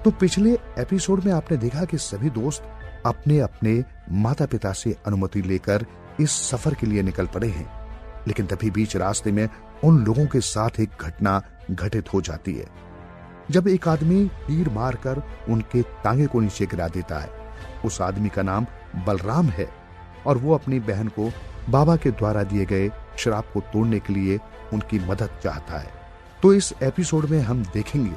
तो पिछले एपिसोड में आपने देखा कि सभी दोस्त अपने अपने माता पिता से अनुमति लेकर इस सफर के लिए निकल पड़े हैं, लेकिन तभी बीच रास्ते में उन लोगों के साथ एक घटना घटित हो जाती है। जब एक आदमी तीर मारकर उनके टांगे को नीचे गिरा देता है। उस आदमी का नाम बलराम है और वो अपनी बहन को बाबा के द्वारा दिए गए श्राप को तोड़ने के लिए उनकी मदद चाहता है। तो इस एपिसोड में हम देखेंगे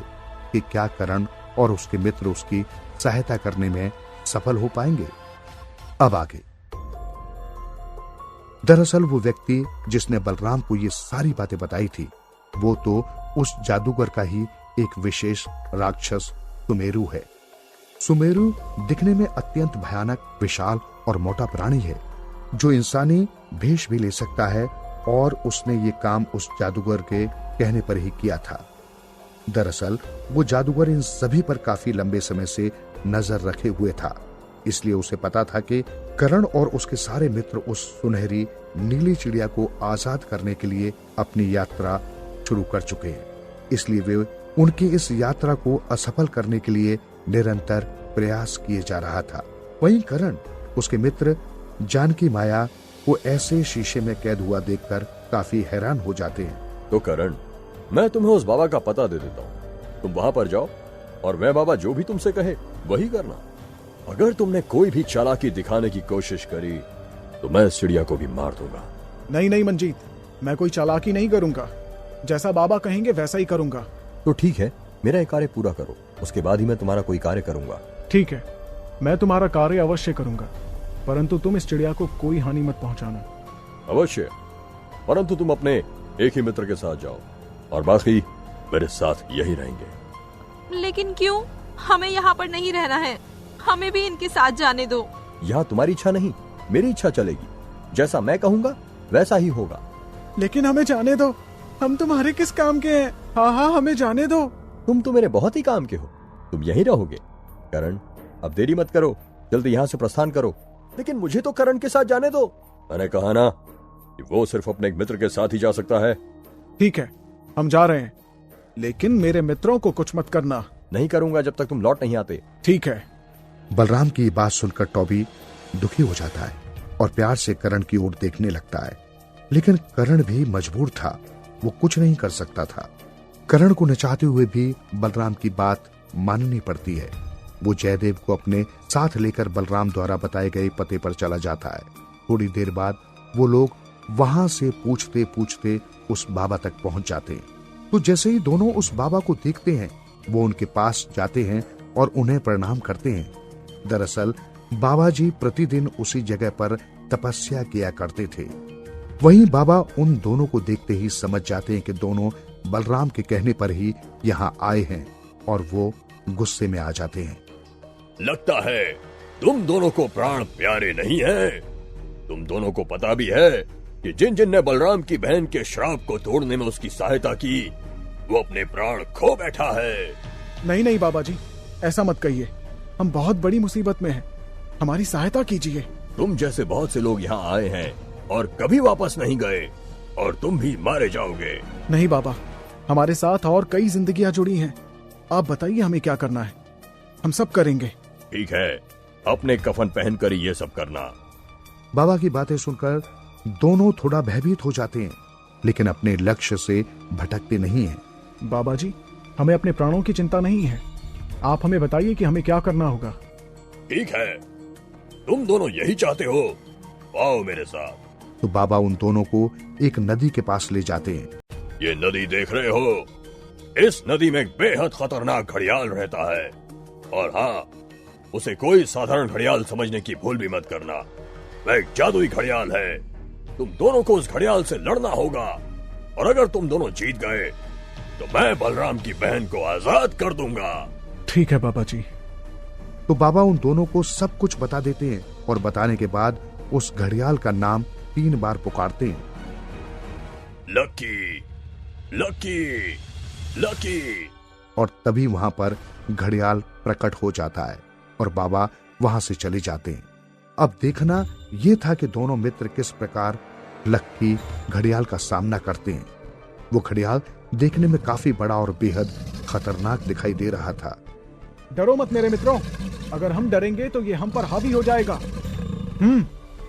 कि क्या करण और उसके मित्र उसकी सहायता करने में सफल हो पाएंगे। अब आगे। दरअसल वो व्यक्ति जिसने बलराम को ये सारी बातें बताई थी, वो तो उस जादूगर का ही एक विशेष राक्षस सुमेरु है। सुमेरु दिखने में अत्यंत भयानक, विशाल और मोटा प्राणी है जो इंसानी भेष भी ले सकता है, और उसने ये काम उस जादूगर के कहने पर ही किया था। दरअसल वो जादूगर इन सभी पर काफी लंबे समय से नजर रखे हुए था, इसलिए उसे पता था कि करण और उसके सारे मित्र उस सुनहरी नीली चिड़िया को आजाद करने के लिए अपनी यात्रा शुरू कर चुके हैं। इसलिए वे उनकी इस यात्रा को असफल करने के लिए निरंतर प्रयास किए जा रहा था। वहीं करण उसके मित्र जानकी माया को ऐसे शीशे में कैद हुआ देखकर काफी हैरान हो जाते हैं। तो करण, मैं तुम्हें उस बाबा का पता दे देता हूँ, तुम वहां पर जाओ और वह बाबा जो भी तुमसे कहे वही करना। अगर तुमने कोई भी चालाकी दिखाने की कोशिश करी तो मैं इस चिड़िया को भी मार दूंगा। नहीं नहीं मंजीत, मैं कोई चालाकी नहीं करूंगा, जैसा बाबा कहेंगे वैसा ही करूंगा। तो ठीक है, मेरा एक कार्य पूरा करो, उसके बाद ही मैं तुम्हारा कोई कार्य करूंगा। ठीक है, मैं तुम्हारा कार्य अवश्य करूंगा, परंतु तुम इस चिड़िया को कोई हानि मत पहुंचाना। अवश्य, परंतु तुम अपने एक ही मित्र के साथ जाओ और बाकी मेरे साथ यही रहेंगे। लेकिन क्यों? हमें यहाँ पर नहीं रहना है, हमें भी इनके साथ जाने दो। यहाँ तुम्हारी इच्छा नहीं, मेरी इच्छा चलेगी। जैसा मैं कहूँगा वैसा ही होगा। लेकिन हमें जाने दो, हम तुम्हारे किस काम के हैं? हाँ हाँ, हमें जाने दो। तुम तो मेरे बहुत ही काम के हो, तुम यहीं रहोगे। करण, अब देरी मत करो, जल्दी यहाँ से प्रस्थान करो। लेकिन मुझे तो करण के साथ जाने दो। मैंने कहा ना कि वो सिर्फ अपने एक मित्र के साथ ही जा सकता है। ठीक है, हम जा रहे हैं, लेकिन मेरे मित्रों को कुछ मत करना। नहीं करूंगा जब तक तुम लौट नहीं आते। ठीक है। बलराम की बात सुनकर टॉबी दुखी हो जाता है और प्यार से करण की ओर देखने लगता है, लेकिन करण भी मजबूर था, वो कुछ नहीं कर सकता था। करण को नचाते हुए भी बलराम की बात माननी पड़ती है। वो जयदेव को अपने साथ लेकर बलराम द्वारा बताए गए पते पर चला जाता है। थोड़ी देर बाद वो लोग वहां से पूछते पूछते उस बाबा तक पहुंच जाते हैं। तो जैसे ही दोनों उस बाबा को देखते हैं, वो उनके पास जाते हैं और उन्हें प्रणाम करते हैं। दरअसल बाबा जी प्रतिदिन उसी जगह पर तपस्या किया करते थे। वहीं बाबा उन दोनों को देखते ही समझ जाते हैं कि दोनों बलराम के कहने पर ही यहाँ आए हैं, और वो गुस्से में आ जाते हैं। लगता है तुम दोनों को प्राण प्यारे नहीं है। तुम दोनों को पता भी है कि जिन जिन ने बलराम की बहन के श्राप को तोड़ने में उसकी सहायता की, वो अपने प्राण खो बैठा है। नहीं नहीं बाबा जी, ऐसा मत कहिए, हम बहुत बड़ी मुसीबत में हैं, हमारी सहायता कीजिए। तुम जैसे बहुत से लोग यहाँ आए हैं और कभी वापस नहीं गए, और तुम भी मारे जाओगे। नहीं बाबा, हमारे साथ और कई जिंदगियां जुड़ी हैं, आप बताइए हमें क्या करना है, हम सब करेंगे। ठीक है, अपने कफन पहनकर ये सब करना। बाबा की बातें सुनकर दोनों थोड़ा भयभीत हो जाते हैं, लेकिन अपने लक्ष्य से भटकते नहीं हैं। बाबा जी, हमें अपने प्राणों की चिंता नहीं है, आप हमें बताइए कि हमें क्या करना होगा। ठीक है, तुम दोनों यही चाहते हो, आओ मेरे साथ। तो बाबा उन दोनों को एक नदी के पास ले जाते हैं। ये नदी देख रहे हो, इस नदी में एक बेहद खतरनाक घड़ियाल रहता है, और हाँ, उसे कोई साधारण घड़ियाल समझने की भूल भी मत करना। वह एक जादुई घड़ियाल है। तुम दोनों को उस घड़ियाल से लड़ना होगा, और अगर तुम दोनों जीत गए तो मैं बलराम की बहन को आजाद कर दूंगा। ठीक है बाबा जी। तो बाबा उन दोनों को सब कुछ बता देते हैं, और बताने के बाद उस घड़ियाल का नाम 3 बार पुकारते हैं। Lucky, lucky, lucky. और तभी वहां पर घड़ियाल प्रकट हो जाता है और बाबा वहां से चले जाते हैं। अब देखना यह था कि दोनों मित्र किस प्रकार लकी घड़ियाल का सामना करते हैं। वो घड़ियाल देखने में काफी बड़ा और बेहद खतरनाक दिखाई दे रहा था। डरो मत मेरे मित्रों, अगर हम डरेंगे तो ये हम पर हावी हो जाएगा।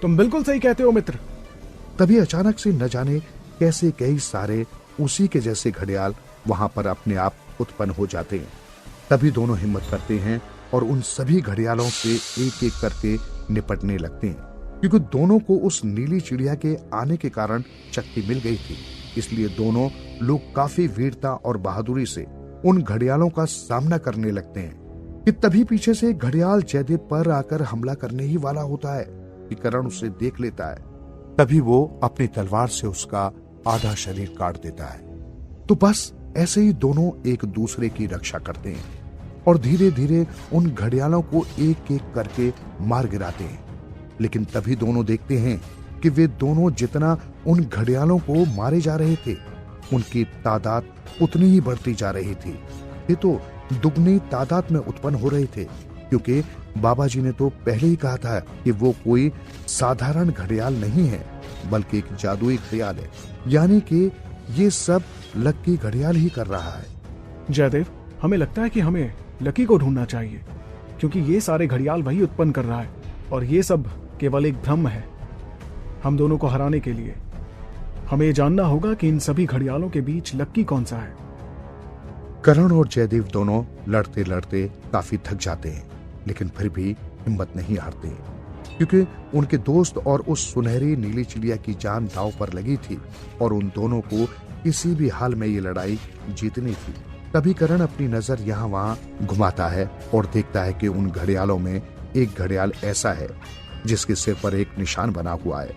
तुम बिल्कुल सही कहते हो मित्र। तभी अचानक से न जाने कैसे कई सारे उसी के जैसे घड़ियाल वहां पर अपने आप उत्पन्न हो जाते हैं। तभी दोनों हिम्मत करते हैं और उन सभी घड़ियालों से एक एक करके निपटने लगते हैं, क्योंकि दोनों को उस नीली चिड़िया के आने के कारण शक्ति मिल गई थी। इसलिए दोनों लोग काफी वीरता और बहादुरी से उन घड़ियालों का सामना करने लगते हैं कि तभी पीछे से एक घड़ियाल जयदेव पर आकर हमला करने ही वाला होता है कि करण उसे देख लेता है। तभी वो अपनी तलवार से उसका आधा शरीर काट देता है। तो बस ऐसे ही दोनों एक दूसरे की रक्षा करते हैं और धीरे धीरे उन घड़ियालों को एक एक करके मार गिराते हैं। लेकिन तभी दोनों देखते हैं कि वे दोनों जितना उन घड़ियालों को मारे जा रहे थे, उनकी तादाद उतनी ही बढ़ती जा रही थी। ये तो दुगनी तादाद में उत्पन्न हो रहे थे, क्योंकि बाबा जी ने तो पहले ही कहा था कि वो कोई साधारण घड़ियाल नहीं है, बल्कि एक जादुई घड़ियाल है। यानी कि ये सब लक्की घड़ियाल ही कर रहा है। जयदेव, हमें लगता है कि हमें लकी को ढूंढना चाहिए, क्योंकि ये सारे घड़ियाल वही उत्पन्न कर रहा है और ये सब केवल एक भ्रम है। हम दोनों को हराने के लिए हमें जानना होगा कि इन सभी घड़ियालों के बीच लक्की कौन सा है। करण और जयदेव दोनों लड़ते लड़ते काफी थक जाते हैं, लेकिन फिर भी हिम्मत नहीं हारते, क्योंकि उनके दोस्त और उस सुनहरी नीली चिड़िया की जान दांव पर लगी थी और उन दोनों को किसी भी हाल में ये लड़ाई जीतनी थी। तभी करण अपनी नजर यहाँ वहां घुमाता है और देखता है कि उन घड़ियालों में एक घड़ियाल ऐसा है जिसके सिर पर एक निशान बना हुआ है,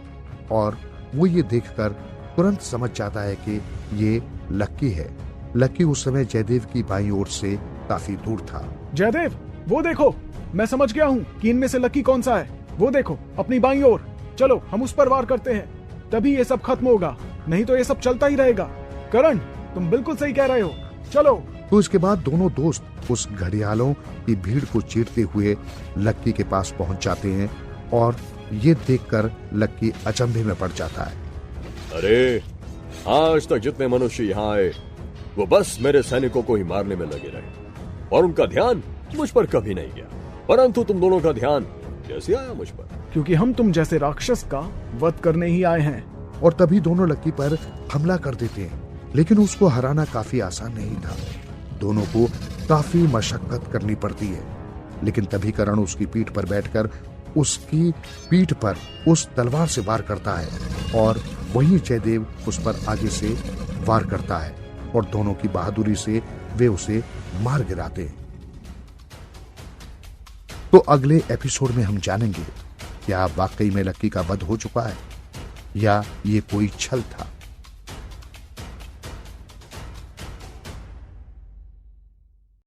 और वो ये देखकर तुरंत समझ जाता है कि ये लक्की है। लक्की उस समय जयदेव की बाईं ओर से काफी दूर था। जयदेव, वो देखो, मैं समझ गया हूँ कि इनमें से लक्की कौन सा है। वो देखो अपनी बाईं ओर, चलो हम उस पर वार करते हैं, तभी ये सब खत्म होगा, नहीं तो ये सब चलता ही रहेगा। करण, तुम बिल्कुल सही कह रहे हो, चलो। तो इसके बाद दोनों दोस्त उस घड़ियालों की भीड़ को चीरते हुए लक्की के पास पहुंच जाते हैं और ये देखकर लक्की अचंभे में पड़ जाता है। अरे, आज तक जितने मनुष्य यहाँ आए वो बस मेरे सैनिकों को ही मारने में लगे रहे और उनका ध्यान मुझ पर कभी नहीं गया, परंतु तुम दोनों का ध्यान कैसे आया मुझ पर? क्योंकि हम तुम जैसे राक्षस का वध करने ही आए हैं। और तभी दोनों लक्की पर हमला कर देते हैं, लेकिन उसको हराना काफी आसान नहीं था। दोनों को काफी मशक्कत करनी पड़ती है। लेकिन तभी करण उसकी पीठ पर बैठकर उसकी पीठ पर उस तलवार से वार करता है और वहीं जयदेव उस पर आगे से वार करता है और दोनों की बहादुरी से वे उसे मार गिराते हैं। तो अगले एपिसोड में हम जानेंगे क्या वाकई में लक्की का वध हो चुका है या ये कोई छल था।